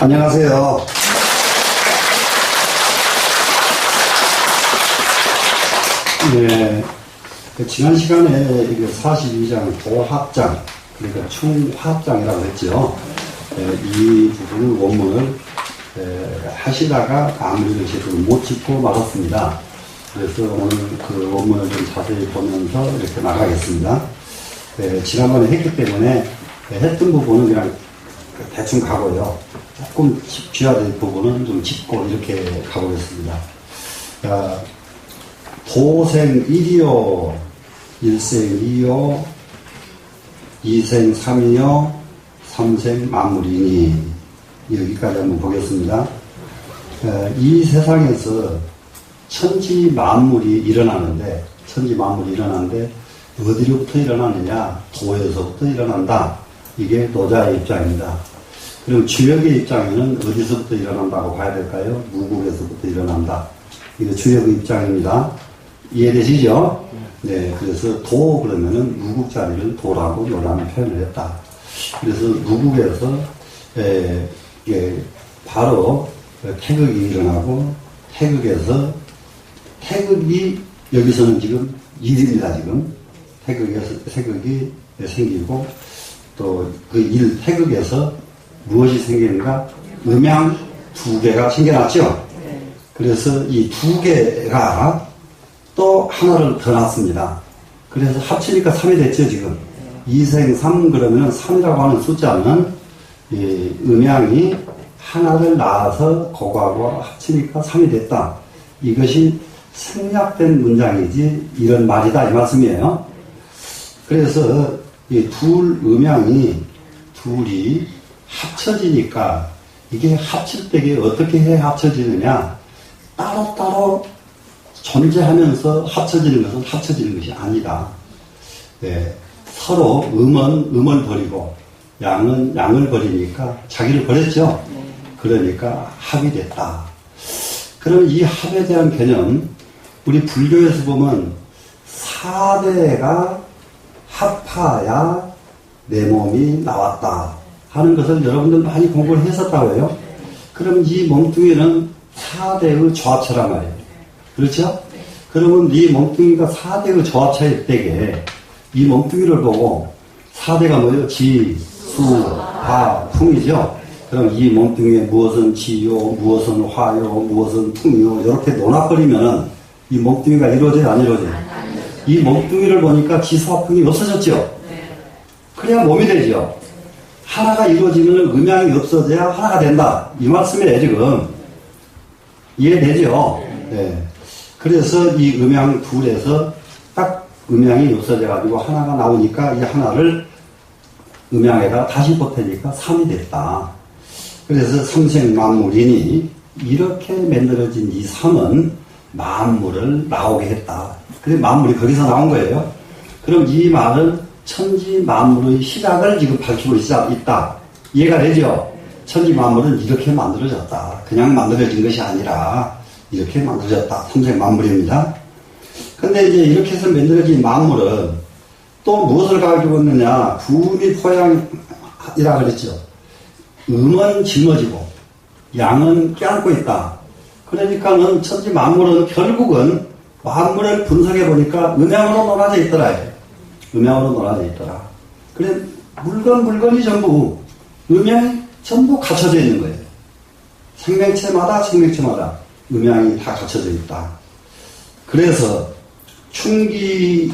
안녕하세요. 네, 지난 시간에 42장 도합장, 그러니까 충합장이라고 했죠. 이 부분을 원문을 하시다가 마무리를 제대로 못 짚고 말았습니다. 그래서 오늘 그 원문을 좀 자세히 보면서 이렇게 나가겠습니다. 지난번에 했기 때문에 했던 부분은 그냥 대충 가고요. 조금 짚어야 될 부분은 좀 짚고 이렇게 가보겠습니다. 도생 1이요, 일생 2요, 이생 3이요, 삼생 만물이니. 여기까지 한번 보겠습니다. 이 세상에서 천지 만물이 일어나는데 어디로부터 일어나느냐? 도에서부터 일어난다. 이게 도자의 입장입니다. 그럼 주역의 입장에는 어디서부터 일어난다고 봐야 될까요? 무국에서부터 일어난다. 이게 주역의 입장입니다. 이해되시죠? 네, 그래서 도 그러면은 무국 자리를 도라고 요란히 표현을 했다. 그래서 무국에서 바로 태극이 일어나고 태극이 여기서는 지금 일입니다. 지금 태극이 생기고 또 그 태극에서 무엇이 생기는가? 음양 두 개가 생겨났죠. 그래서 이 두 개가 또 하나를 더 낳습니다. 그래서 합치니까 3이 됐죠, 지금. 2생 3 그러면 3이라고 하는 숫자는 이 음양이 하나를 낳아서 그거하고 합치니까 3이 됐다. 이것이 생략된 문장이지 이런 말이다 이 말씀이에요. 그래서 이 음양이 둘이 합쳐지니까 이게 합칠 때 어떻게 해 합쳐지느냐? 따로따로 존재하면서 합쳐지는 것은 합쳐지는 것이 아니다. 네, 서로 음을 버리고 양은 양을 버리니까 자기를 버렸죠. 그러니까 합이 됐다. 그럼 이 합에 대한 개념, 우리 불교에서 보면 4대가 합하야 내 몸이 나왔다 하는 것을 여러분들 많이 공부를 했었다고 해요. 그럼 이 몸뚱이는 4대의 조합체란 말이에요. 그렇죠? 그러면 이 몸뚱이가 4대의 조합체일 때에 이 몸뚱이를 보고 4대가 뭐예요? 지, 수, 화, 풍이죠? 그럼 이 몸뚱이에 무엇은 지요, 무엇은 화요, 무엇은 풍이요, 이렇게 논합버리면 이 몸뚱이가 이루어져요, 안 이루어져요? 이 몸뚱이를 보니까 지수와 풍이 없어졌죠? 그래야 몸이 되죠? 하나가 이루어지면 음양이 없어져야 하나가 된다. 이 말씀이에요, 지금. 이해되죠? 네. 그래서 이 음양 둘에서 딱 음양이 없어져가지고 하나가 나오니까 이 하나를 음양에다가 다시 보태니까 3이 됐다. 그래서 삼생 만물이니 이렇게 만들어진 이 3은 만물을 나오게 했다. 그래서 만물이 거기서 나온 거예요. 그럼 이 말은 천지 만물의 시작을 지금 밝히고 있다. 이해가 되죠? 천지 만물은 이렇게 만들어졌다. 그냥 만들어진 것이 아니라 이렇게 만들어졌다. 삼생 만물입니다. 근데 이제 이렇게 해서 만들어진 만물은 또 무엇을 가지고 있느냐? 구미 포양이라 그랬죠. 음은 짊어지고 양은 껴안고 있다. 그러니까는 천지 만물은 결국은 만물을 분석해 보니까 음양으로 놀아져 있더라. 음양으로 놀아져 있더라. 그래 물건이 전부 음양이 전부 갖춰져 있는 거예요. 생명체마다 음양이 다 갖춰져 있다. 그래서 충기위화라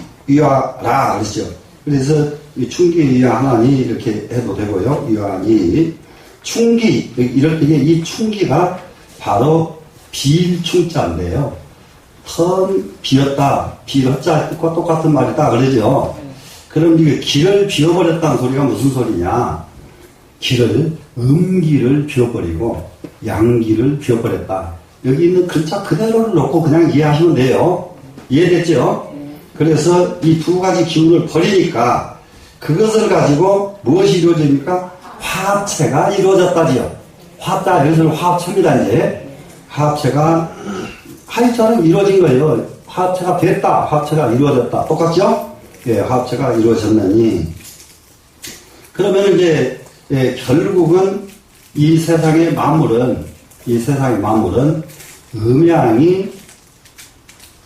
그랬죠. 그래서 이 충기위화 하나니 이렇게 해도 되고요. 위화니 충기 이럴 때 이 충기가 바로 비일충자인데요. 턴 비었다, 비었자 뜻과 똑같은 말이다 그러죠. 그럼 이게 길을 비워버렸다는 소리가 무슨 소리냐? 음기를 비워버리고 양기를 비워버렸다. 여기 있는 글자 그대로를 놓고 그냥 이해하시면 돼요. 이해됐죠? 그래서 이 두 가지 기운을 버리니까 그것을 가지고 무엇이 이루어집니까? 화합체가 이루어졌다지요. 화합자, 여기서는 화합체입니다, 이제. 화합체가 화합처럼 이루어진 거예요. 화합체가 됐다, 화합체가 이루어졌다. 똑같죠? 예, 화합체가 이루어졌느니. 그러면 이제, 결국은 이 세상의 만물은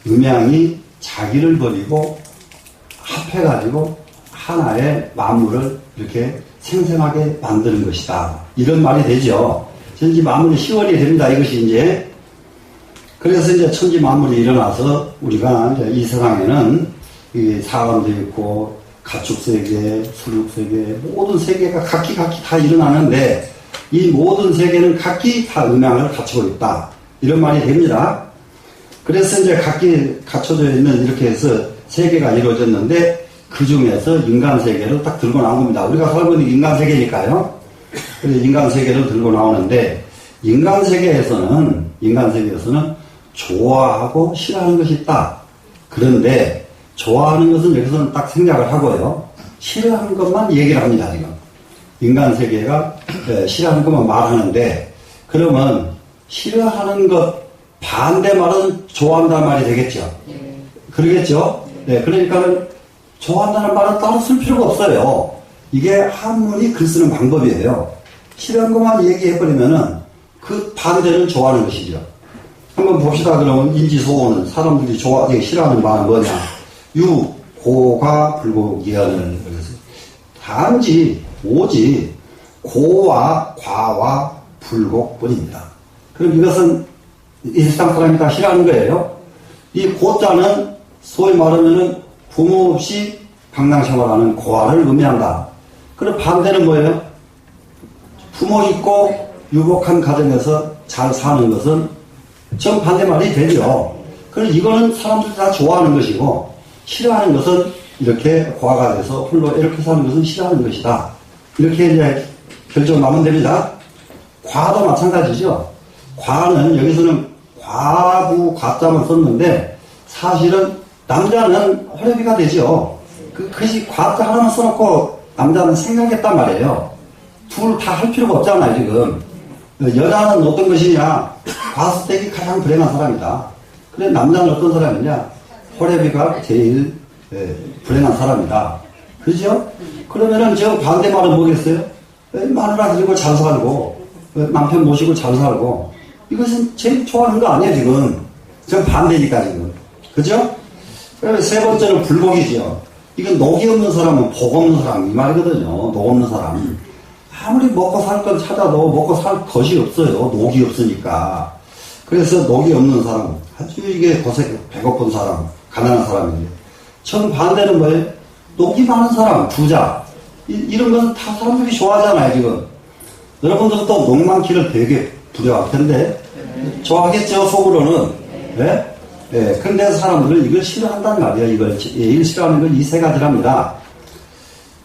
음양이 자기를 버리고 합해가지고 하나의 만물을 이렇게 생생하게 만드는 것이다. 이런 말이 되죠. 천지 만물이 시월이 됩니다. 이것이 이제. 그래서 이제 천지 만물이 일어나서 우리가 이제 이 세상에는 이 사람도 있고 가축세계, 수륙세계, 모든 세계가 각기 다 일어나는데 이 모든 세계는 각기 다 음양을 갖추고 있다. 이런 말이 됩니다. 그래서 이제 각기 갖춰져 있는 이렇게 해서 세계가 이루어졌는데 그 중에서 인간 세계를 딱 들고 나온 겁니다. 우리가 살고 있는 인간 세계니까요. 그래서 인간 세계를 들고 나오는데 인간 세계에서는 좋아하고 싫어하는 것이 있다. 그런데 좋아하는 것은 여기서는 딱 생략을 하고요. 싫어하는 것만 얘기를 합니다, 지금. 인간 세계가 싫어하는 것만 말하는데, 그러면 싫어하는 것 반대 말은 좋아한다는 말이 되겠죠. 그러겠죠? 네, 그러니까 좋아한다는 말은 따로 쓸 필요가 없어요. 이게 한문이 글 쓰는 방법이에요. 싫어하는 것만 얘기해버리면은 그 반대는 좋아하는 것이죠. 한번 봅시다. 그러면 인지소어는 사람들이 싫어하는 말은 뭐냐? 유, 고가, 불고, 예언을. 단지, 오직, 고와, 과와, 불곡뿐입니다. 그럼 이것은 일상 사람이 다 싫어하는 거예요. 이 고자는 소위 말하면은 부모 없이 방랑생활하는 고아를 의미한다. 그럼 반대는 뭐예요? 부모 있고 유복한 가정에서 잘 사는 것은 정반대 말이 되죠. 그럼 이거는 사람들이 다 좋아하는 것이고, 싫어하는 것은 이렇게 고아가 돼서 홀로 이렇게 사는 것은 싫어하는 것이다. 이렇게 이제 결정하면 됩니다. 과도 마찬가지죠. 과는 여기서는 과부, 과자만 썼는데, 사실은 남자는 호래비가 되죠. 그것이 과자 하나만 써놓고 남자는 생각했단 말이에요. 둘 다 할 필요가 없잖아요, 지금. 여자는 어떤 것이냐? 과수댁이 가장 불행한 사람이다. 그래, 남자는 어떤 사람이냐? 호래비가 제일 불행한 사람이다. 그죠? 그러면은 저 반대 말은 뭐겠어요? 마누라 가지고 잘 살고, 남편 모시고 잘 살고, 이것은 제일 좋아하는 거 아니에요, 지금. 전 반대니까, 지금. 그죠? 그다음에 세 번째는 불복이죠. 이건 녹이 없는 사람은 복 없는 사람, 이 말이거든요. 녹 없는 사람. 아무리 먹고 살 건 찾아도 먹고 살 것이 없어요. 녹이 없으니까. 그래서 녹이 없는 사람, 아주 이게 배고픈 사람, 가난한 사람인데. 정반대는 뭐예요? 녹이 많은 사람, 부자. 이런 건 다 사람들이 좋아하잖아요, 지금. 여러분들도 또 녹 많기를 되게 두려워할 텐데. 좋아하겠죠, 속으로는. 네? 네. 근데 사람들은 이걸 싫어한단 말이에요. 이걸 싫어하는 건 이 세 가지랍니다.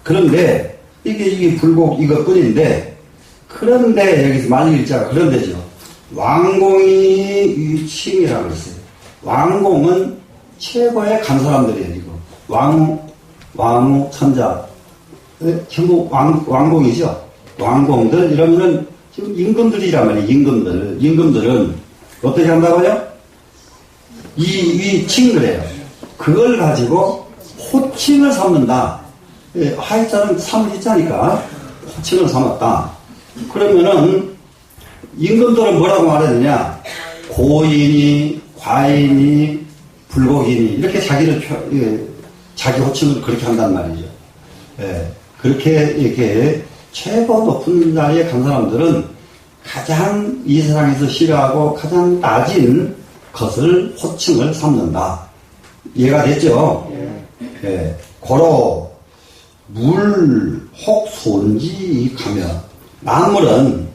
그런데, 이게 불곡 이것뿐인데, 그런데 여기서 만일일자가 그런데죠. 왕공이 유칭이라고 했어요. 왕공은 최고의 간 사람들이에요, 지금. 왕후, 천자. 전부 왕공이죠. 왕공들, 이러면은 지금 임금들이란 말이에요, 임금들. 임금들은 어떻게 한다고요? 이 칭그래요. 그걸 가지고 호칭을 삼는다. 하이자는 삼을자니까 호칭을 삼았다. 그러면은 임금들은 뭐라고 말해야 되냐? 고인이, 과인이, 불곡이니 이렇게 자기 호칭을 그렇게 한단 말이죠. 그렇게 이렇게 최고 높은 자리에 간 사람들은 가장 이 세상에서 싫어하고 가장 낮은 것을 호칭을 삼는다. 이해가 됐죠? 고로 물, 혹, 손지, 가면. 만물은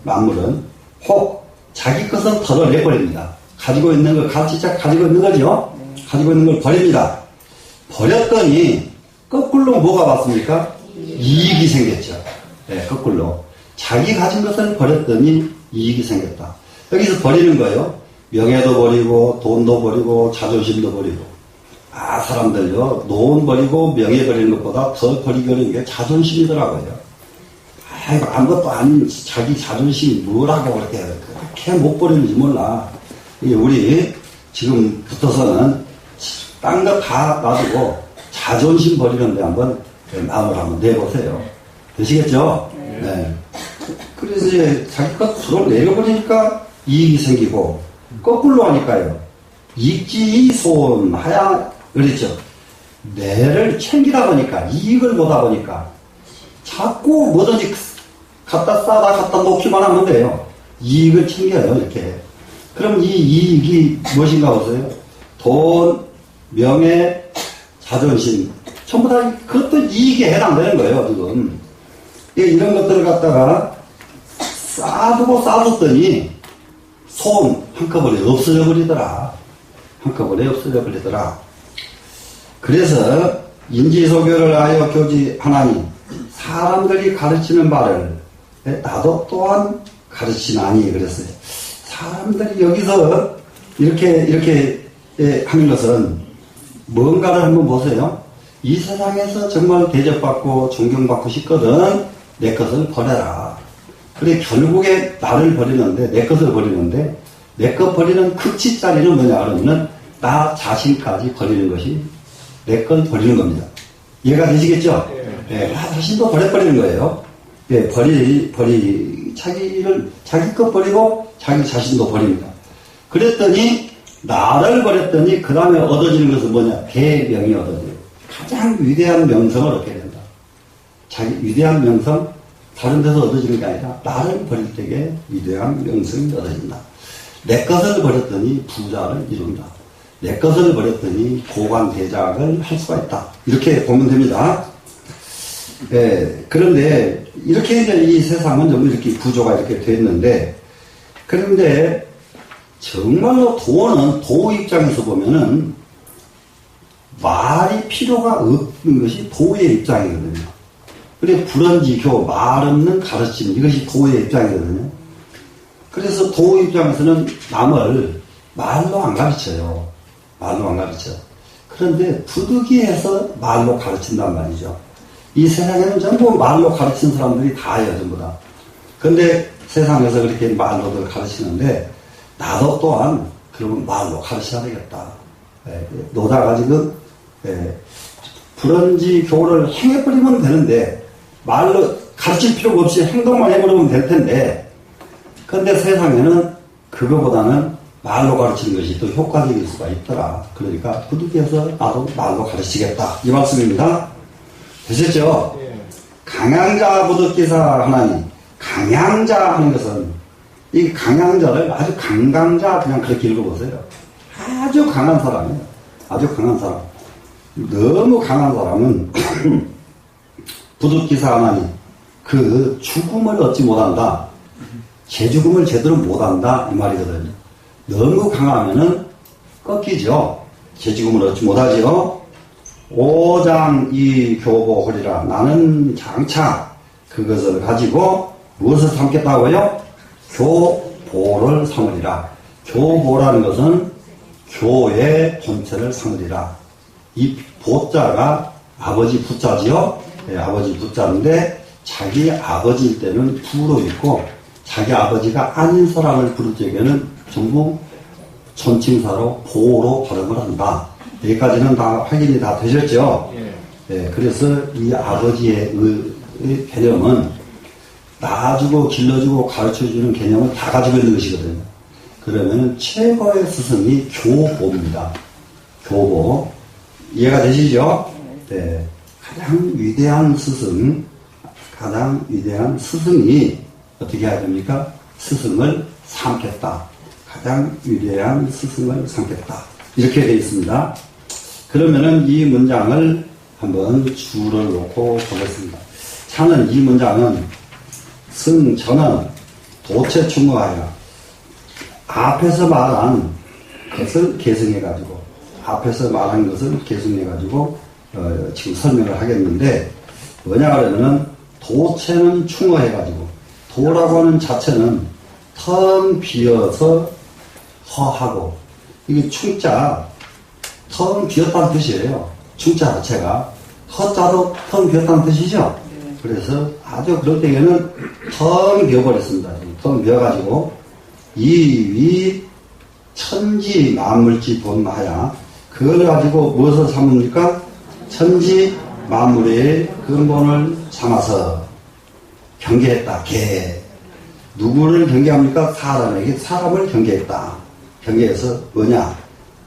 혹, 자기 것은 털어내버립니다. 가지고 있는 걸, 진짜 가지고 있는 거죠? 가지고 있는 걸 버립니다. 버렸더니, 거꾸로 뭐가 왔습니까? 이익이 생겼죠. 거꾸로. 자기 가진 것을 버렸더니 이익이 생겼다. 여기서 버리는 거예요. 명예도 버리고, 돈도 버리고, 자존심도 버리고. 사람들요, 돈 버리고 명예 버리는 것보다 더 버리기 어려운 게 자존심이더라고요. 아이고, 아무것도 아닌 자기 자존심이 뭐라고 그렇게 못 버리는지 몰라. 우리 지금 붙어서는 딴 거 다 놔두고 자존심 버리는데 한번 마음을 한번 내보세요. 되시겠죠? 네. 그래서 이제 자기 것 서로 내려버리니까 이익이 생기고, 거꾸로 하니까요. 익지손하야, 그랬죠. 내를 챙기다 보니까, 이익을 보다 보니까, 자꾸 뭐든지 갖다 싸다 갖다 놓기만 하면 돼요. 이익을 챙겨요, 이렇게. 그럼 이 이익이 무엇인가 보세요. 돈, 명예, 자존심, 전부 다 그것도 이익에 해당되는 거예요, 지금. 이런 것들을 갖다가 쌓아두고 쌓아뒀더니 손 한꺼번에 없어져 버리더라. 한꺼번에 없어져 버리더라. 그래서 인지소교를 하여 교지하나니 사람들이 가르치는 바를 나도 또한 가르치나니 그랬어요. 사람들이 여기서 이렇게 하는 것은 뭔가를 한번 보세요. 이 세상에서 정말 대접받고 존경받고 싶거든 내 것을 버려라. 그래 결국에 나를 버리는데 내 것을 버리는데 내 것 버리는 극치짜리는 뭐냐 그러면은 나 자신까지 버리는 것이 내 것 버리는 겁니다. 이해가 되시겠죠? 네, 나 자신도 버려버리는 거예요. 네, 자기 것 버리고 자기 자신도 버립니다. 그랬더니 나를 버렸더니 그 다음에 얻어지는 것은 뭐냐? 대명이 얻어져요. 가장 위대한 명성을 얻게 된다. 자기 위대한 명성 다른 데서 얻어지는 게 아니라 나를 버릴 때에 위대한 명성이 얻어진다. 내 것을 버렸더니 부자를 이룬다. 내 것을 버렸더니 고관대작을 할 수가 있다. 이렇게 보면 됩니다. 네, 그런데 이렇게 이제 이 세상은 좀 이렇게 구조가 이렇게 됐는데, 그런데 정말로 도는 도 입장에서 보면은 말이 필요가 없는 것이 도의 입장이거든요. 그래 불언지교 말 없는 가르침 이것이 도의 입장이거든요. 그래서 도 입장에서는 남을 말로 안 가르쳐요. 말로 안 가르쳐. 그런데 부득이해서 말로 가르친단 말이죠. 이 세상에는 전부 말로 가르치는 사람들이 다예요, 전부 다. 그런데 세상에서 그렇게 말로들 가르치는데, 나도 또한 그러면 말로 가르쳐야 되겠다. 노다가 지금, 불언지 교를 행해버리면 되는데, 말로 가르칠 필요가 없이 행동만 해버리면 될 텐데, 그런데 세상에는 그거보다는 말로 가르치는 것이 더 효과적일 수가 있더라. 그러니까 부득이해서 나도 말로 가르치겠다. 이 말씀입니다. 되셨죠? 예. 강양자 부득기사 하나니, 강양자 하는 것은, 이 강양자를 아주 강강자 그냥 그렇게 읽어보세요. 아주 강한 사람이에요. 아주 강한 사람. 너무 강한 사람은, 부득기사 하나니, 그 죽음을 얻지 못한다. 제 죽음을 제대로 못한다. 이 말이거든요. 너무 강하면은 꺾이죠. 제 죽음을 얻지 못하죠. 오장이 교보하리라. 나는 장차 그것을 가지고 무엇을 삼겠다고요? 교보를 삼으리라. 교보라는 것은 교의 본체를 삼으리라. 이 보자가 아버지 부자지요. 네, 아버지 부자인데 자기 아버지일 때는 부로 있고 자기 아버지가 아닌 사람을 부를 적에는 전부 존칭사로 보로 발음을 한다. 여기까지는 다 확인이 다 되셨죠? 예, 그래서 이 아버지의 개념은 낳아주고 길러주고 가르쳐주는 개념을 다 가지고 있는 것이거든요. 그러면 최고의 스승이 교보입니다. 교보. 이해가 되시죠? 네. 가장 위대한 스승이 어떻게 해야 됩니까? 스승을 삼겠다. 가장 위대한 스승을 삼겠다. 이렇게 되어 있습니다. 그러면은 이 문장을 한번 줄을 놓고 보겠습니다. 차는 이 문장은 승전은 도체충무하여 앞에서 말한 것을 계승해가지고 지금 설명을 하겠는데 뭐냐 그러면은 도체는 충어해가지고 도라고 하는 자체는 텅 비어서 허하고 이게 충자 텅 비었다는 뜻이에요. 충자 자체가 허자도 텅 비었다는 뜻이죠. 그래서 아주 그럴 때에는 텅 비어버렸습니다. 텅 비어가지고 이위 천지 만물지 본하야 그걸 가지고 무엇을 삼습니까? 천지 만물의 근본을 삼아서 경계했다. 누구를 경계합니까? 사람에게 사람을 경계했다. 경계해서 뭐냐?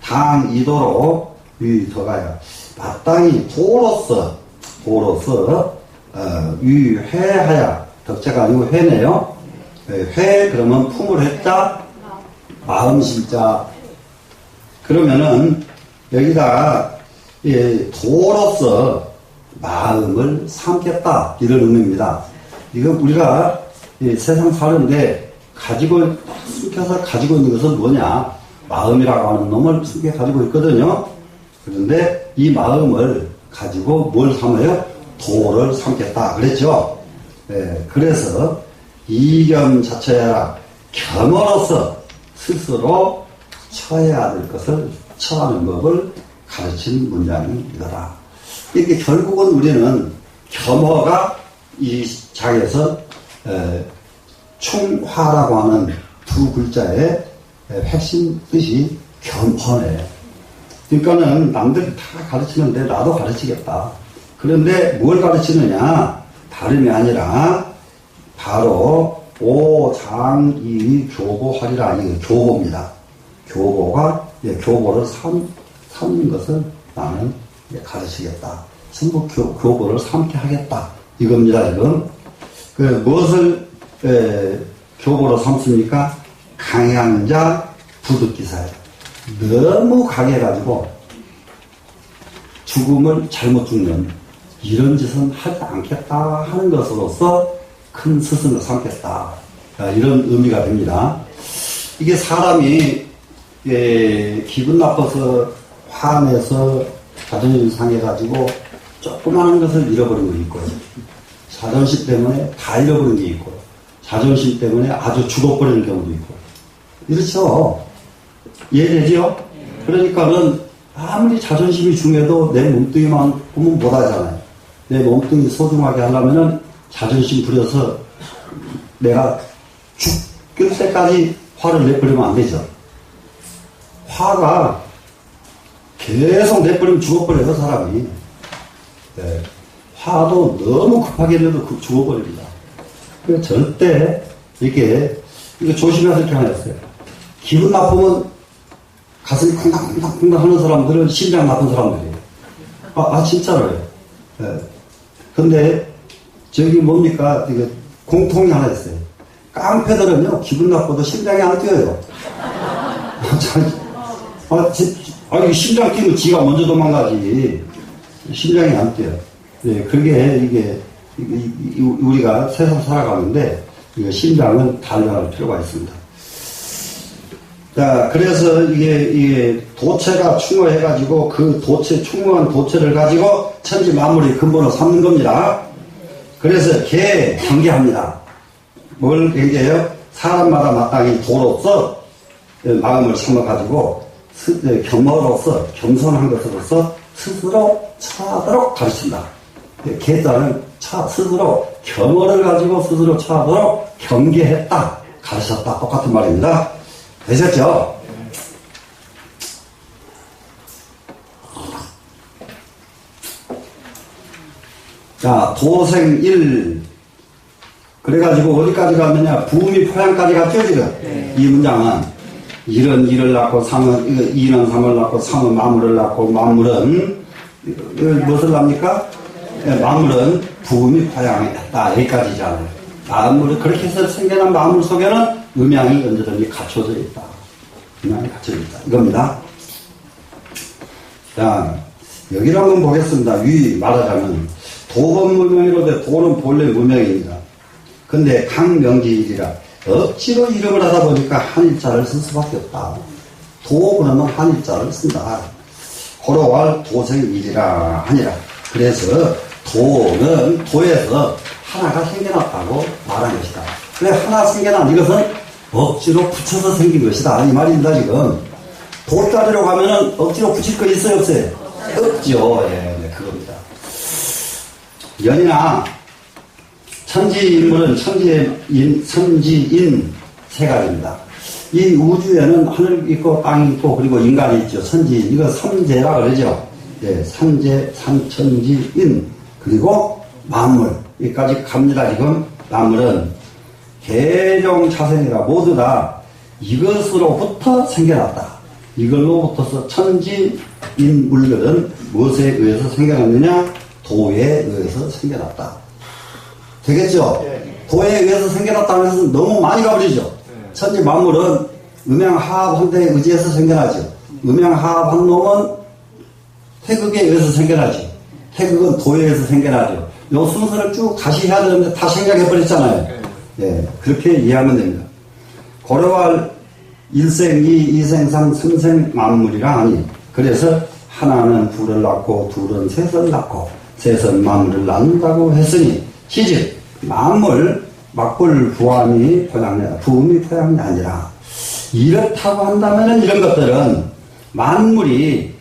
당이도로 유의더가야. 마땅히 도로서 유회하야. 덕자가 아니고 회네요. 회 그러면 품을 했다. 마음 심자. 그러면은 여기다가 도로서 마음을 삼겠다 이런 의미입니다. 이거 우리가 세상 사는데 숨겨서 가지고 있는 것은 뭐냐? 마음이라고 하는 놈을 숨겨 가지고 있거든요. 그런데 이 마음을 가지고 뭘 삼아요? 도를 삼겠다 그랬죠. 그래서 이겸 자처해라. 겸으로서 스스로 처해야 될 것을 처하는 법을 가르치는 문장이 이거다. 이게 결국은 우리는 겸허가 이 장에서 충화라고 하는 두 글자의 핵심 뜻이 겸허네. 그러니까는 남들이 다 가르치는데 나도 가르치겠다. 그런데 뭘 가르치느냐? 다름이 아니라 바로 오장이 교보하리라. 이게 교보입니다. 교보가 교보를 삼는 것을 나는 가르치겠다. 전부 교보를 삼게 하겠다. 이겁니다. 이건 무엇을 교보로 삼습니까? 강양자 부득기사예요. 너무 강해가지고 죽음을 잘못 죽는 이런 짓은 하지 않겠다 하는 것으로서 큰 스승을 삼겠다. 이런 의미가 됩니다. 이게 사람이 기분 나빠서 화내서 자존심 상해가지고 조그마한 것을 잃어버린 게 있고, 자존심 때문에 다 잃어버린 게 있고, 자존심 때문에 아주 죽어버리는 경우도 있고, 이렇죠. 이해되죠? 그러니까는 아무리 자존심이 중요해도 내 몸뚱이만 보면 못하잖아요. 내 몸뚱이 소중하게 하려면은 자존심 부려서 내가 죽을 때까지 화를 내버리면 안 되죠. 화가 계속 내버리면 죽어버려요, 사람이. 화도 너무 급하게 내도 죽어버립니다. 그래서 절대 이거 조심해서 이렇게 하였어요. 기분 나쁘면 가슴이 쿵당쿵당 하는 사람들은 심장 나쁜 사람들이에요. 진짜로요. 근데 저기 뭡니까? 이거 공통이 하나 있어요. 깡패들은요, 기분 나빠도 심장이 안 뛰어요. 이게 심장 뛰면 지가 먼저 도망가지. 심장이 안 뛰어요. 그게 우리가 세상 살아가는데, 심장은 단련할 필요가 있습니다. 자, 그래서 이게 도체가 충허해가지고 그 충허한 도체를 가지고 천지 만물의 근본을 삼는 겁니다. 그래서 경계합니다. 뭘 경계해요? 사람마다 마땅히 도로서 마음을 삼아가지고 겸허로서 겸손한 것으로서 스스로 처하도록 가르친다. 계자는 스스로 겸허를 가지고 스스로 처하도록 경계했다. 가르쳤다. 똑같은 말입니다. 되셨죠? 자, 도생일. 그래가지고 어디까지 갔느냐? 부음이 포양까지 갔죠, 지금? 이 문장은. 일은 일을 낳고, 이는 삼을 낳고, 삼은 만물을 낳고, 만물은, 무엇을 낳습니까? 만물은 부음이 포양했다. 여기까지잖아요. 만물을, 그렇게 해서 생겨난 만물 속에는 음양이 언제든지 갖춰져 있다. 음양이 갖춰져 있다. 이겁니다. 자, 여기를 한번 보겠습니다. 말하자면, 도범무명이로되 도는 본래 무명입니다. 근데 강명지일이라 억지로 이름을 하다 보니까 한일자를 쓸 수밖에 없다. 도 그러면 한일자를 쓴다. 호로왈 도생일이라 하니라. 그래서 도는 도에서 하나가 생겨났다고 말한 것이다. 그래 하나 생겨난 이것은 억지로 붙여서 생긴 것이다. 이 말입니다. 지금 도자리로 가면은 억지로 붙일 거 있어요 없어요? 없죠. 그겁니다. 연이나 천지인물은 천지인 세 가지입니다. 이 우주에는 하늘 있고 땅이 있고 그리고 인간이 있죠. 천지인. 이거 삼재라 그러죠. 삼재, 삼천지인. 그리고 만물. 여기까지 갑니다. 지금 만물은 개종차생이라 모두 다 이것으로부터 생겨났다. 이걸로부터서 천지인 물들은 무엇에 의해서 생겨났느냐? 도에 의해서 생겨났다. 되겠죠? 도에 의해서 생겨났다고 해서 너무 많이 가버리죠. 천지 만물은 음양하합한대에 의지해서 생겨나죠. 음양하합한 놈은 태극에 의해서 생겨나지. 태극은 도에 의해서 생겨나죠. 요 순서를 쭉 다시 해야 되는데 다 생략해버렸잖아요. 예, 그렇게 이해하면 됩니다. 고려할 일생이, 이생삼, 삼생 만물이라 하니, 그래서 하나는 둘을 낳고 둘은 셋을 낳고 셋은 만물을 낳는다고 했으니, 시즉 만물 막불 부함이 부음이 포함이 아니라, 이렇다고 한다면 이런 것들은 만물이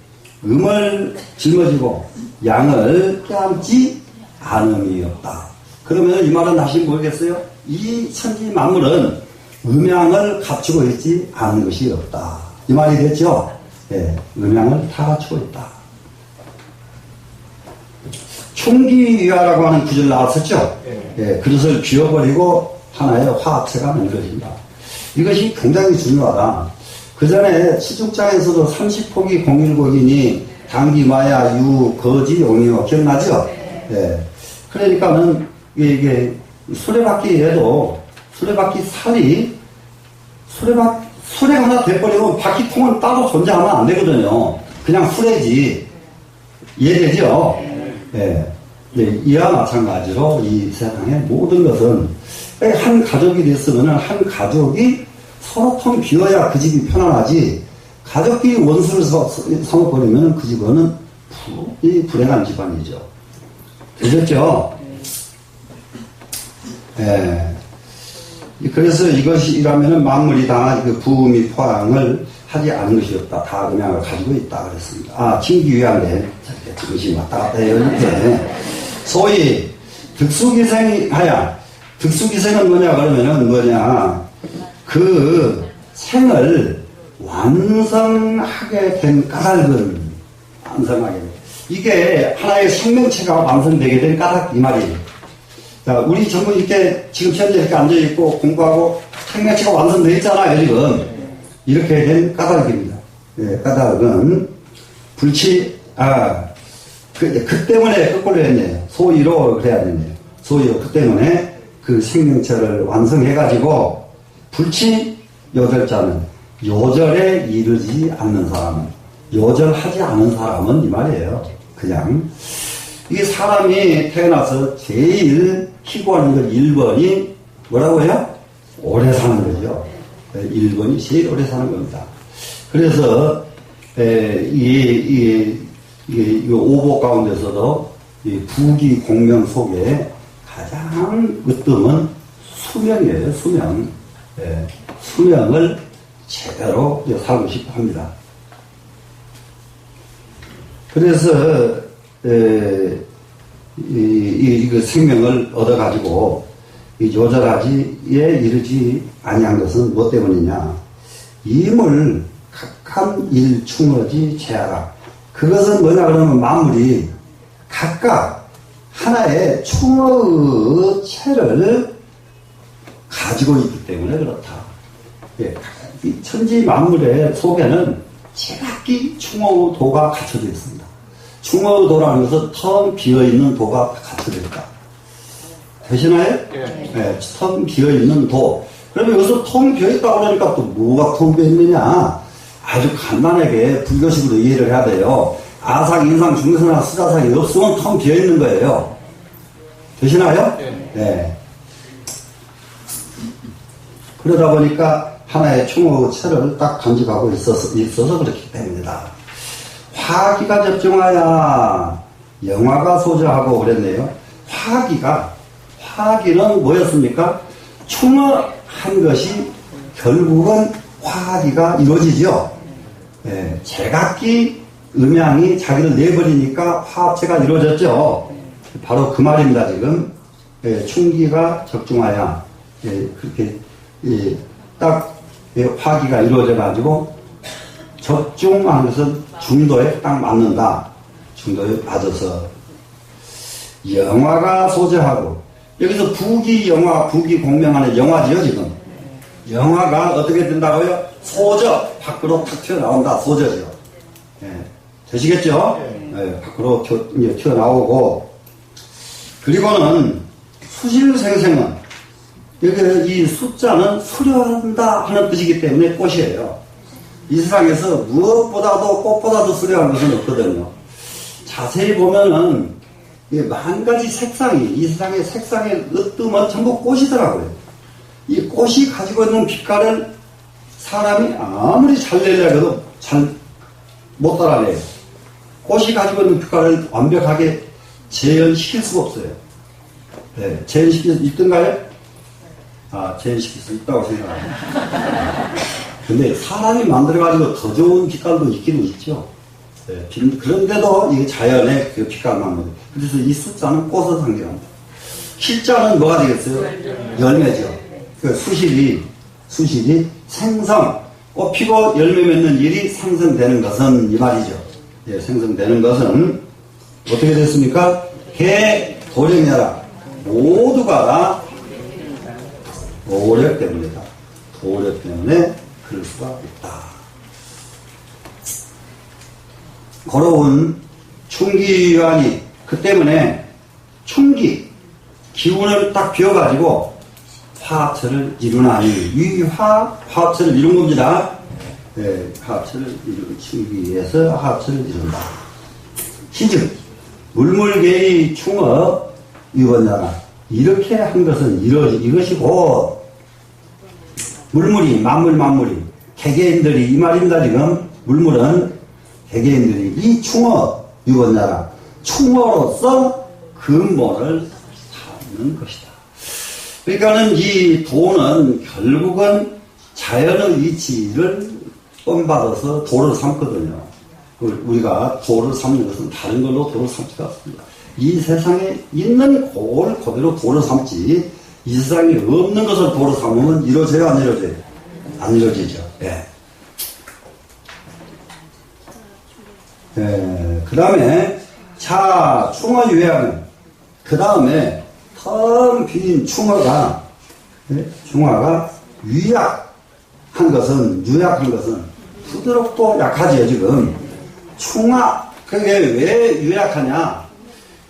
음을 짊어지고 양을 껴안지 않음이 없다. 그러면 이 말은 다시 뭐겠어요? 이 천지 만물은 음양을 갖추고 있지 않은 것이 없다. 이 말이 됐죠? 예, 음양을 다 갖추고 있다. 충기위화라고 하는 구절 나왔었죠? 예, 그릇을 쥐어버리고 하나의 화합체가 만들어진다. 이것이 굉장히 중요하다. 그 전에 시중장에서도 30포기 01곡이니 당기, 마야, 유, 거지, 용이요. 기억나죠? 예. 그러니까는 이게 수레바퀴에도 수레바퀴 살이 수레가 하나 돼버리면 바퀴통은 따로 존재하면 안 되거든요. 그냥 수레지. 이해되죠? 예. 네, 이와 마찬가지로 이 세상의 모든 것은 한 가족이 됐으면 한 가족이 서로 통 비워야 그 집이 편안하지, 가족끼리 원수를 삼아버리면 그 집안은 불행한 집안이죠. 되셨죠? 예. 그래서 이것이라면 만물이 다 그 부음이 포항을 하지 않은 것이 없다. 다 음양을 가지고 있다. 그랬습니다. 아, 징기위한데, 정신이 왔다 갔다 해요. 이렇게. 소위, 득수기생하야. 득수기생은 뭐냐, 그러면은 뭐냐. 그 생을 완성하게 된 까닭을 완성하게 된. 이게 하나의 생명체가 완성되게 된 까닭, 이 말이에요. 자, 우리 전부 이렇게 지금 현재 이렇게 앉아있고 공부하고 생명체가 완성되어 있잖아요, 지금. 이렇게 된 까닭입니다. 예, 까닭은 그 때문에 거꾸로 했네요. 소위로 그래야 되네요. 소위로 그 때문에 그 생명체를 완성해가지고 불치 요절자는 요절에 이르지 않는 사람은, 요절하지 않은 사람은 이 말이에요. 그냥 이게 사람이 태어나서 제일 희구하는 것 1번이 뭐라고요? 오래 사는 거죠. 1번이 제일 오래 사는 겁니다. 그래서 이 오보 가운데서도 이 부귀 공명 속에 가장 으뜸은 수명이에요. 수명. 예, 수명을 제대로 살고 싶어 합니다. 그래서 이 생명을 얻어가지고 이 요절하지에 이르지 아니한 것은 무엇 때문이냐? 이물 각한 일충어지 제하라. 그것은 뭐냐 그러면 만물이 각각 하나의 충어의 체를 가지고 있기 때문에 그렇다. 예, 이 천지 만물의 속에는 제각기 충어의 도가 갖춰져 있습니다. 충어의 도라는 것은 텅 비어있는 도가 갖춰져 있다. 되시나요? 네, 텅 비어있는 도. 그러면 여기서 텅 비어있다고 그러니까 또 뭐가 텅 비어있느냐? 아주 간단하게 불교식으로 이해를 해야 돼요. 아상, 인상, 중생상, 수자상이 없으면 텅 비어있는 거예요. 되시나요? 네. 그러다 보니까 하나의 충어의 체를 딱 간직하고 있어서 그렇기 때문이다. 화기가 접종하야 영화가 소저하고 그랬네요. 화기는 뭐였습니까? 충어한 것이 결국은 화기가 이루어지죠. 예, 제각기 음양이 자기를 내버리니까 화합체가 이루어졌죠. 바로 그 말입니다. 지금 예, 충기가 적중하야 그렇게 딱 화기가 이루어져 가지고 적중하는 것은 중도에 딱 맞는다. 중도에 맞아서 영화가 소재하고 여기서 부귀영화, 부귀공명하는 영화지요, 지금. 영화가 어떻게 된다고요? 소저, 밖으로 탁 튀어나온다, 소저죠. 예. 되시겠죠? 예, 밖으로 튀어나오고, 그리고는 수실생생은, 여기 이 숫자는 수려한다 하는 뜻이기 때문에 꽃이에요. 이 세상에서 무엇보다도 꽃보다도 수려한 것은 없거든요. 자세히 보면은, 만 가지 색상이, 이 세상의 색상의 으뜸은 전부 꽃이더라고요. 이 꽃이 가지고 있는 빛깔을 사람이 아무리 잘 내려고 해도 잘 못 따라내요. 꽃이 가지고 있는 빛깔을 완벽하게 재현시킬 수가 없어요. 네, 재현시킬 수 있던가요? 재현시킬 수 있다고 생각합니다. 근데 사람이 만들어가지고 더 좋은 빛깔도 있기는 있죠. 네, 그런데도 이게 자연의 그 빛깔만 보여요. 그래서 이 숫자는 꽃을 상징합니다. 실자는 뭐가 되겠어요? 열매죠. 그 수실이 생성, 꽃 피고 열매 맺는 일이 생성되는 것은 이 말이죠. 예, 생성되는 것은 어떻게 됐습니까? 개, 도령이라 모두가 다 도력 때문이다. 도력 때문에 그럴 수가 있다. 걸어온 충기유한이 그 때문에 충기 기운을 딱 비워가지고 화합체를 이루나니 화합체를 이룬 겁니다. 네, 화합체를 이루기 위해서 화합체를 이룬다. 시즉 물물개의 충어 유언자라 이렇게 한 것은 이것이고 물물이 만물이 개개인들이 이 말입니다. 지금 물물은 개개인들이 이 충어 유언자라 충어로서 근본을 찾는 것이다. 그러니까는 이 도는 결국은 자연의 이치를 본받아서 도를 삼거든요. 우리가 도를 삼는 것은 다른 걸로 도를 삼지가 않습니다. 이 세상에 있는 걸 그대로 도를 삼지, 이 세상에 없는 것을 도를 삼으면 이루어져요, 안 이루어져요? 안 이루어지죠. 예. 그 다음에, 충어유해하는, 그 다음에, 텅 빈 충어가 유약한 것은 부드럽고 약하지요, 지금. 그게 왜 유약하냐?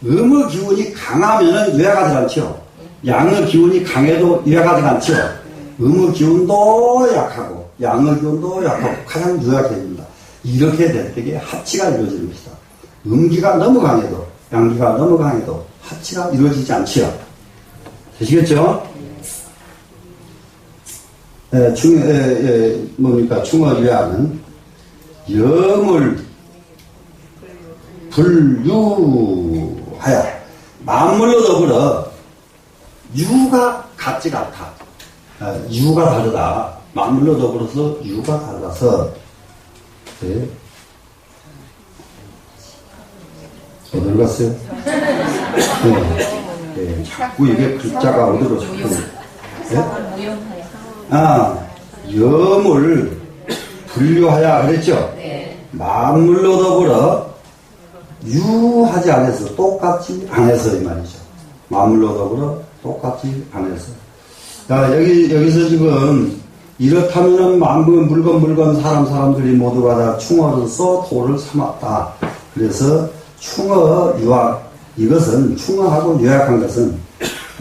음의 기운이 강하면은 유약하지 않죠. 양의 기운이 강해도 유약하지 않죠. 음의 기운도 약하고, 양의 기운도 약하고, 가장 유약해집니다. 이렇게 될 때에 합치가 이루어지는 것이다. 음기가 너무 강해도, 양기가 너무 강해도, 합치가 이루어지지 않지요. 되시겠죠? 충어유약은 염을 분류하여 만물로 더불어 유가 같지가 않다. 유가 다르다. 만물로 더불어서 유가 달라서 네. 어디로 갔어요? 네. 자꾸 이게 글자가 어디로 자꾸 네? 염을 분류하여 그랬죠? 만물로 더불어 유하지 않아서 똑같이 안해서 이 말이죠. 만물로 더불어 똑같이 안해서. 여기서 지금 이렇다면은 물건 사람들이 모두가 다 충어로서 도를 삼았다. 그래서 충어 유학 이것은 충어하고 유약한 것은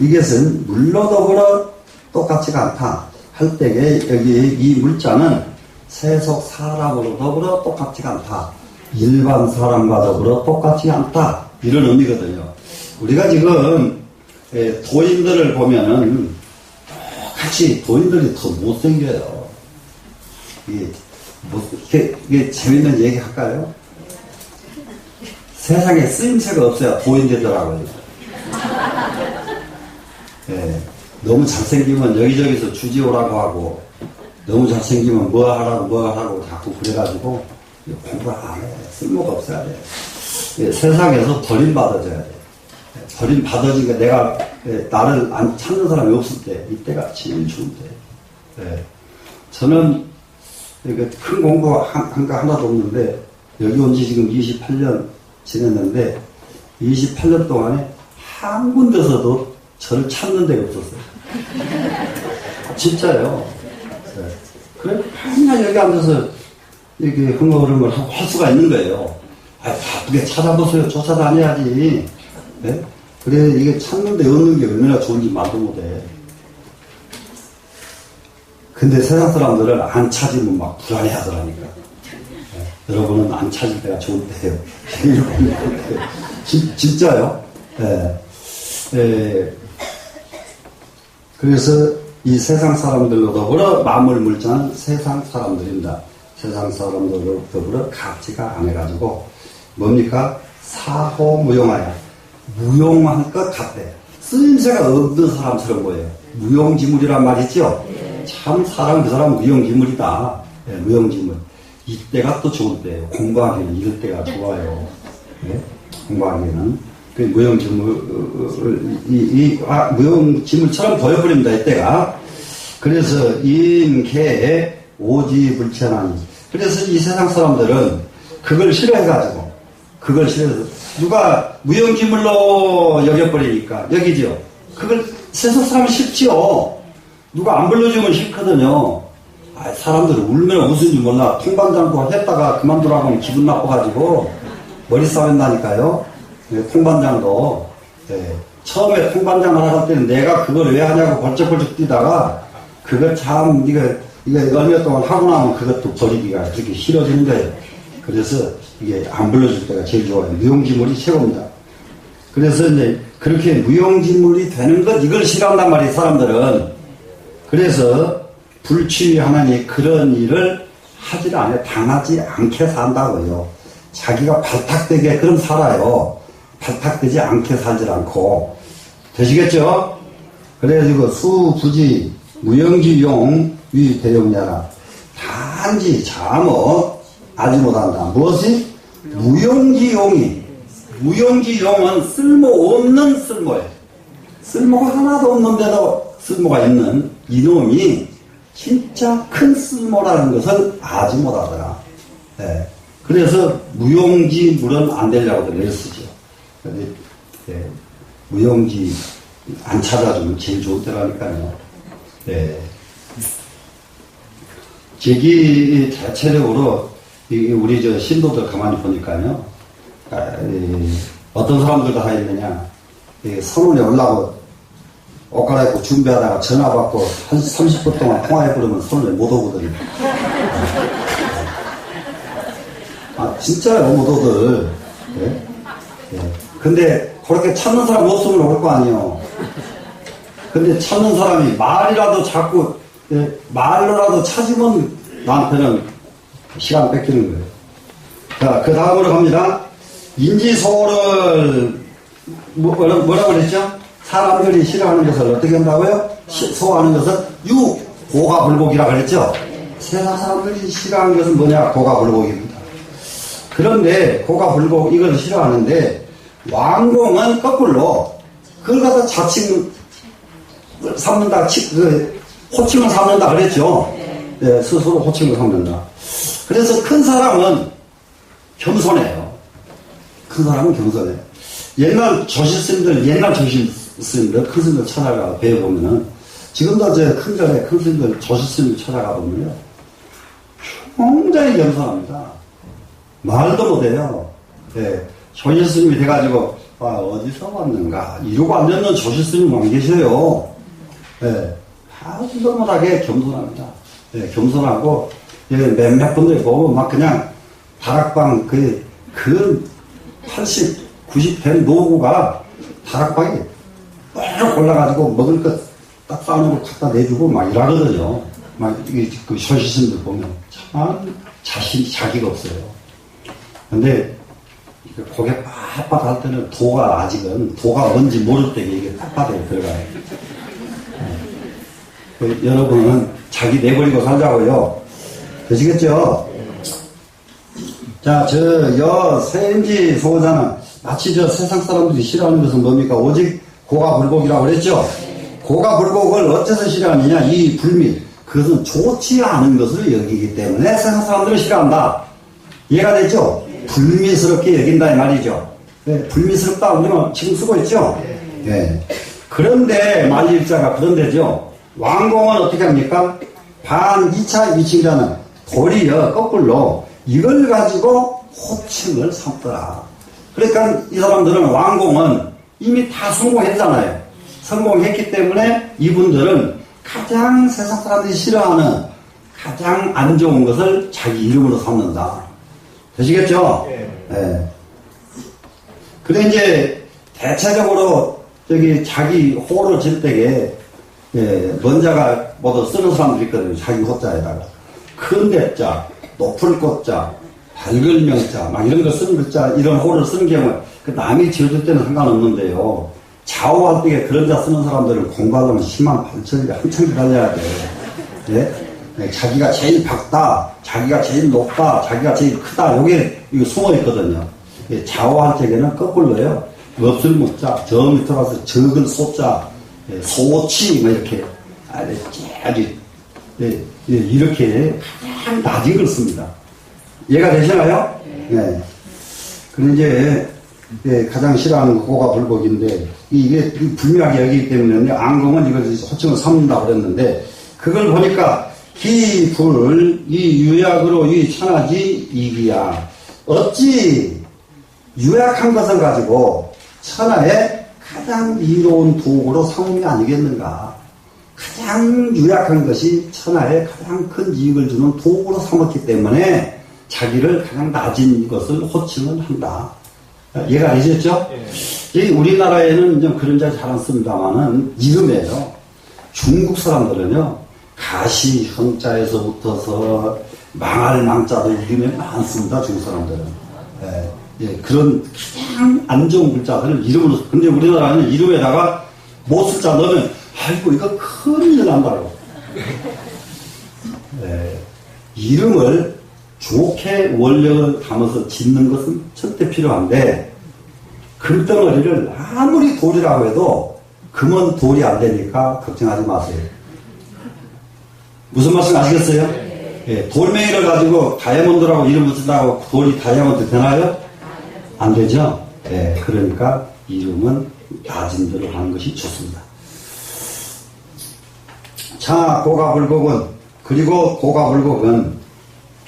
이것은 물로 더불어 똑같지가 않다 할 때에 여기 이 물자는 세속 사람으로 더불어 똑같지가 않다. 일반 사람과 더불어 똑같지 않다. 이런 의미거든요. 우리가 지금 도인들을 보면은 같이 도인들이 더 못생겨요. 이게 재밌는 얘기 할까요? 세상에 쓰임새가 없어야 도인 되더라고요. 예, 너무 잘생기면 여기저기서 주지 오라고 하고, 너무 잘생기면 뭐 하라고 자꾸 그래가지고, 공부를 안 해. 쓸모가 없어야 돼. 예, 세상에서 버림받아줘야 돼. 버림받아지니까 내가 나를 안 찾는 사람이 없을 때, 이때가 제일 좋은 때. 예, 저는 큰 공부 한 거 하나도 없는데, 여기 온 지 지금 28년 지냈는데, 28년 동안에 한 군데서도 저를 찾는 데가 없었어요. 진짜요. 네. 그래, 맨날 여기 앉아서 이렇게 흥얼흥얼 할 수가 있는 거예요. 아, 바쁘게 찾아보세요. 쫓아다녀야지. 네? 그래, 이게 찾는데 얻는 게 얼마나 좋은지 말도 못해. 근데 세상 사람들은 안 찾으면 막 불안해 하더라니까. 네. 여러분은 안 찾을 때가 좋을 때예요. 진짜요. 네. 네. 그래서 이 세상 사람들로 더불어 마음을 물자는 세상 사람들입니다. 세상 사람들로 더불어 같이가 안 해가지고 뭡니까? 사호무용하여 무용한 것 같대. 쓰임새가 없는 사람처럼 보여요. 무용지물이란 말 있죠? 참 사람 그 사람 무용지물이다. 네, 무용지물. 이때가 또 좋은 때예요. 공부하기는 이럴 때가 좋아요. 네? 공부하기에는 그 무용지물처럼 보여버립니다. 이때가. 그래서 인계에 오지불체나니. 그래서 이 세상 사람들은 그걸 싫어해가지고 그걸 싫어해서 누가 무용지물로 여겨버리니까 여기죠. 그걸 세상 사람이 싫지요. 누가 안 불러주면 싫거든요. 아, 사람들은 울면 웃은지 몰라. 통반장도 했다가 그만두라고 하면 기분 나빠가지고 머리 싸맨다니까요. 네, 통반장도. 네. 처음에 통반장을 할 때는 내가 그걸 왜 하냐고 벌쩍벌쩍 뛰다가 그걸 참 이거 얼마 동안 하고 나면 그것도 버리기가 그렇게 싫어지는 거예요. 그래서 이게 안 불러줄 때가 제일 좋아요. 무용지물이 최고입니다. 그래서 이제 그렇게 무용지물이 되는 것 이걸 싫어한단 말이에요. 사람들은. 그래서 불취하나니 그런 일을 하질 않아요. 당하지 않게 산다고요. 자기가 발탁되게 그럼 살아요. 발탁되지 않게 살질 않고. 되시겠죠? 그래가지고 수부지 무용지용 위대용자라. 단지 잠어 아지 못한다. 무엇이? 무용지용은 쓸모없는 쓸모예요. 쓸모가 하나도 없는데도 쓸모가 있는 이놈이 진짜 큰 쓸모라는 것을 아지 못하더라. 네. 그래서 무용지물은 안 되려고 늘 쓰죠. 근데 네. 무용지 안 찾아주면 제일 좋을 때라니까요. 네. 제기 대체적으로 우리 저 신도들 가만히 보니까요. 어떤 사람들도 다 있느냐. 선원에 올라고 옷 갈아입고 준비하다가 전화 받고 한 30분 동안 통화해버리면 손을 못 오거든요. 아, 진짜요, 못 오들. 네? 네. 근데 그렇게 찾는 사람 없으면 올 거 아니에요. 근데 찾는 사람이 말이라도 자꾸, 말로라도 찾으면 나한테는 시간 뺏기는 거예요. 자, 그 다음으로 갑니다. 인지소를, 뭐라고 그랬죠? 사람들이 싫어하는 것을 어떻게 한다고요? 소화하는 것은 고가불복이라고 그랬죠? 세상 사람들이 싫어하는 것은 뭐냐? 고가불복입니다. 그런데 고가불복 이걸 싫어하는데 왕공은 거꾸로 그걸 갖다 자칭 삼는다, 호칭을 삼는다 그랬죠? 네, 스스로 호칭을 삼는다. 그래서 큰 사람은 겸손해요. 큰 사람은 겸손해요. 옛날 조실스님들, 큰 스님들 찾아가 배워보면은, 지금도 큰 절에 큰 스님들, 조실스님들 찾아가 보면요. 굉장히 겸손합니다. 말도 못해요. 예. 조실스님이 돼가지고, 아, 어디서 왔는가? 이러고 앉았는 조실스님이 안 계셔요. 예. 아주 너무나게 겸손합니다. 예, 겸손하고, 예, 몇몇 분들 보면 막 그냥, 다락방, 그 80, 90 된 노구가 다락방에 쭉 올라가지고 먹을 것 딱 싸는 걸 갖다 내주고 막 이러거든요. 막, 그 조실스님들 보면 참 자기가 없어요. 근데, 고개 빳빳 할 때는 도가 뭔지 모를 때 이게 빳빳하게 들어가요. 여러분은 자기 내버리고 살자고요. 되시겠죠? 자, 세인지 소자는 마치 세상 사람들이 싫어하는 것은 뭡니까? 오직 고가불복이라고 그랬죠? 고가불복을 어째서 싫어하느냐? 이 불미. 그것은 좋지 않은 것을 여기기 때문에 세상 사람들을 싫어한다. 이해가 됐죠? 불미스럽게 여긴다 이 말이죠. 네, 불미스럽다 우리는 지금 쓰고 있죠? 네. 그런데 만일자가 그런데죠. 왕공은 어떻게 합니까? 반 2차 위칭자는 도리어 거꾸로 이걸 가지고 호칭을 삼더라. 그러니까 이 사람들은 왕공은 이미 다 성공했잖아요. 성공했기 때문에 이분들은 가장 세상 사람들이 싫어하는 가장 안 좋은 것을 자기 이름으로 삼는다. 되시겠죠? 네. 그래 이제 대체적으로 자기 호를 질 때에 먼저가 모두 쓰는 사람들이 있거든요. 자기 호자에다가 큰 대자, 높을 꽃자, 밝을 명자 막 이런 거 쓰는 글자 이런 호를 쓰는 경우에 그 남이 지어줄 때는 상관없는데요. 좌우할 때 그런 자 쓰는 사람들은 공부하려면 심한 발전이 한참 기다려야 돼요. 네? 자기가 제일 밝다, 자기가 제일 높다, 자기가 제일 크다 요게 이거 숨어 있거든요. 좌우할 때에는 거꾸로요. 없을 못자, 저 밑에 가서 적을 소자, 소치 뭐 이렇게 아주 이렇게 가장 낮은 걸 씁니다. 이해가 되시나요? 네. 그리고 이제 가장 싫어하는 호가 불복인데 이게 불명하게 여기기 때문에 안공은 이걸 호칭을 삼는다고 그랬는데 그걸 보니까 기불 이 유약으로 이 천하지 이기야 어찌 유약한 것을 가지고 천하의 가장 이로운 도구로 삼음이 아니겠는가. 가장 유약한 것이 천하에 가장 큰 이익을 주는 도구로 삼았기 때문에 자기를 가장 낮은 것을 호칭을 한다. 이해가 되셨죠? 예. 우리나라에는 좀 그런 자 잘 안 씁니다만은 이름이에요. 중국 사람들은요, 가시, 형자에서부터서 망할 망자도 이름에 많습니다. 중국 사람들은. 그런 가장 안 좋은 글자들을 이름으로, 근데 우리나라는 이름에다가 못쓸자 넣으면, 아이고, 이거 큰일 난다고. 이름을 좋게 원력을 담아서 짓는 것은 절대 필요한데, 금덩어리를 아무리 돌이라고 해도 금은 돌이 안 되니까 걱정하지 마세요. 무슨 말씀 아시겠어요? 돌멩이를 가지고 다이아몬드라고 이름 붙인다고 돌이 다이아몬드 되나요? 안 되죠? 그러니까 이름은 낮은 대로 하는 것이 좋습니다. 자, 고가불곡은, 그리고 고가불곡은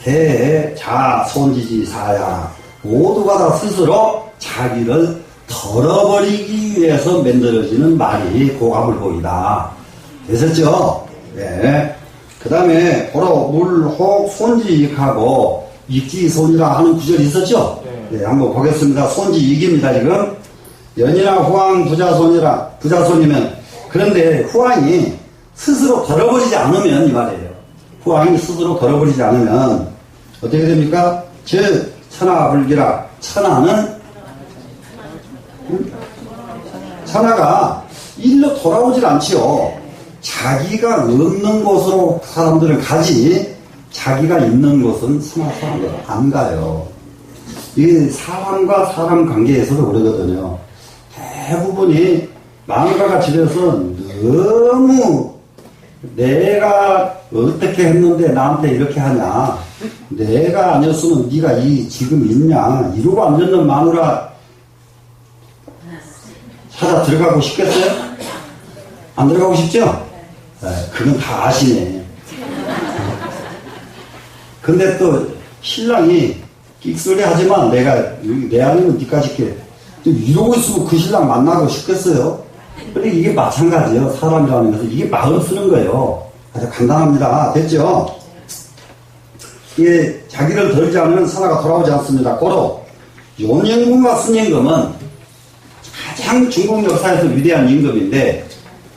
개, 자, 손지지, 사야 모두가 다 스스로 자기를 덜어버리기 위해서 만들어지는 말이 고가불곡이다. 되셨죠? 그 다음에 보러 물혹 손지익하고 익지손이라 하는 구절이 있었죠? 한번 보겠습니다. 손지익입니다. 지금 연이나 후왕 부자손이면 그런데 후왕이 스스로 덜어버리지 않으면 이 말이에요. 후왕이 스스로 덜어버리지 않으면 어떻게 됩니까? 즉 천하불기라. 천하가 일로 돌아오질 않지요. 자기가 없는 곳으로 사람들은 가지 자기가 있는 곳은 사람들은 안 가요. 이게 사람과 사람 관계에서도 그러거든요. 대부분이 마누라가 집에서 너무 내가 어떻게 했는데 나한테 이렇게 하냐, 내가 아니었으면 네가 지금 있냐, 이러고 앉는 마누라 찾아 들어가고 싶겠어요? 안 들어가고 싶죠? 그건 다 아시네. 근데 또 신랑이 끽소리 하지만 내가 내 아니면 니까지 이렇게 이러고 있으면 그 신랑 만나고 싶겠어요? 그러니까 이게 마찬가지예요. 사람이라는 것은 이게 마음 쓰는 거예요. 아주 간단합니다. 됐죠? 이게 자기를 덜지 않으면 산하가 돌아오지 않습니다. 고로 용임금과 순임금은 가장 중국 역사에서 위대한 임금인데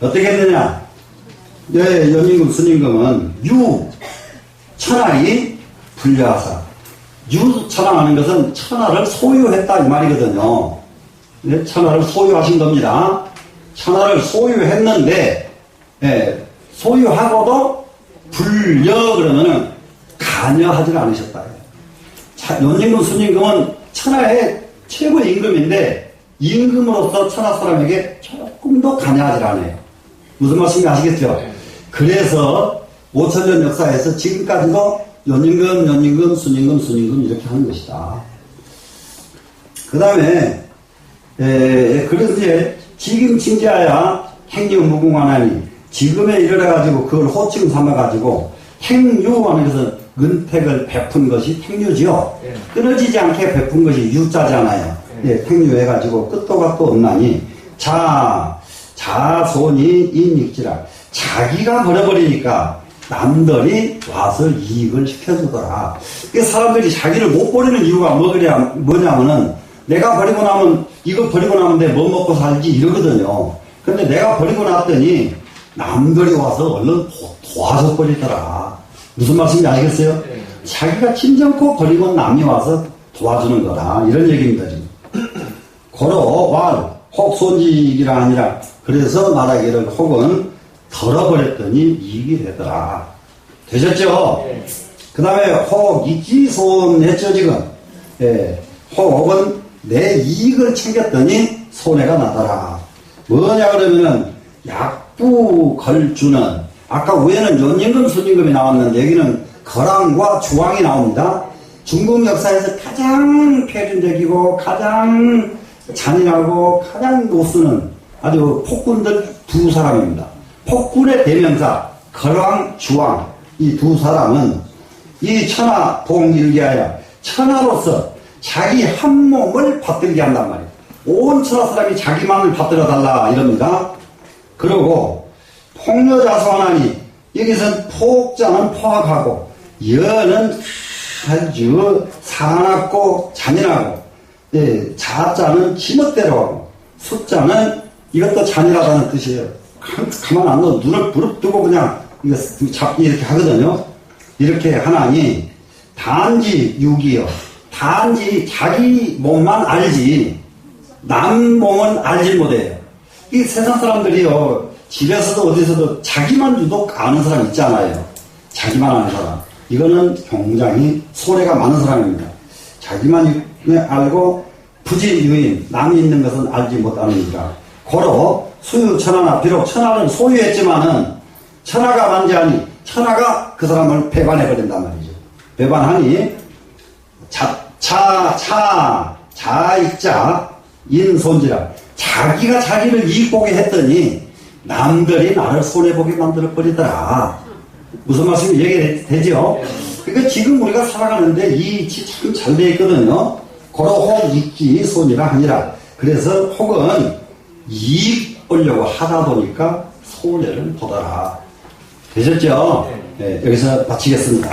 어떻게 했느냐? 연임금, 순임금은 천하이 불려하사. 천하하는 것은 천하를 소유했다 이 말이거든요. 천하를 소유하신 겁니다. 천하를 소유했는데 소유하고도 불려 그러면은 관여하지 않으셨다. 연임금, 순임금은 천하의 최고의 임금인데 임금으로서 천하 사람에게 조금 더 관여하지 않아요. 무슨 말씀인지 아시겠죠? 그래서 5000년 역사에서 지금까지도 연임금, 순임금 이렇게 하는 것이다. 그 다음에 그래서 이제 지금 칭지하야 행유무궁하나니 지금에 이르러가지고 그걸 호칭 삼아가지고 행유하는 것은 은택을 베푼 것이 행유지요. 예. 끊어지지 않게 베푼 것이 유자잖아요. 예, 행유해가지고 끝도 갓도 없나니 자손이 인익지라. 자기가 버려버리니까 남들이 와서 이익을 시켜주더라. 그 사람들이 자기를 못 버리는 이유가 뭐냐면은 내가 버리고 나면 이거 버리고 나면 내 뭐 먹고 살지 이러거든요. 근데 내가 버리고 났더니 남들이 와서 얼른 도와서 버리더라. 무슨 말씀인지 알겠어요? 네. 자기가 친정코 버리고 남이 와서 도와주는 거다. 이런 얘기입니다. 지금. 고로 혹 손직이라 아니라 그래서 말하기를 혹은 덜어버렸더니 이익이 되더라. 되셨죠? 네. 그 다음에 혹 이기손 했죠 지금. 예. 혹은 내 이익을 챙겼더니 손해가 나더라. 뭐냐 그러면은 약부 걸주는 아까 위에는 연임금 순임금이 나왔는데 여기는 거랑과 주왕이 나옵니다. 중국 역사에서 가장 폐륜적이고 가장 잔인하고 가장 못쓰는 아주 폭군들 두 사람입니다. 폭군의 대명사 거랑 주왕 이 두 사람은 이 천하 동일기하여 천하로서 자기 한 몸을 받들게 한단 말이에요. 온 천하 사람이 자기만을 받들어 달라 이럽니다. 그리고 폭녀자소하나니 여기서는 폭자는 포악하고 여는 아주 사납고 잔인하고 자자는 지멋대로 하고 숫자는 이것도 잔인하다는 뜻이에요. 가만 안 놔도 눈을 부릅뜨고 그냥 이거 잡기 이렇게 하거든요. 이렇게 하나니 단지 육이요. 단지 자기 몸만 알지 남 몸은 알지 못해요. 이 세상 사람들이요. 집에서도 어디서도 자기만 유독 아는 사람 있잖아요. 자기만 아는 사람. 이거는 굉장히 손해가 많은 사람입니다. 자기만 알고 부지유인 남이 있는 것은 알지 못하느니라. 고로 수유천하나 비록 천하를 소유했지만은 천하가 만지하니 천하가 그 사람을 배반해버린단 말이죠. 배반하니 자익자 인손지라. 자기가 자기를 이익보게 했더니 남들이 나를 손해보게 만들어버리더라. 무슨 말씀이 얘기되죠? 그러니까 지금 우리가 살아가는데 이 참 잘 돼 있거든요. 고로 혹 익기 손이라 하니라. 그래서 혹은 이익 보려고 하다 보니까 손해를 보더라. 되셨죠? 네, 여기서 마치겠습니다.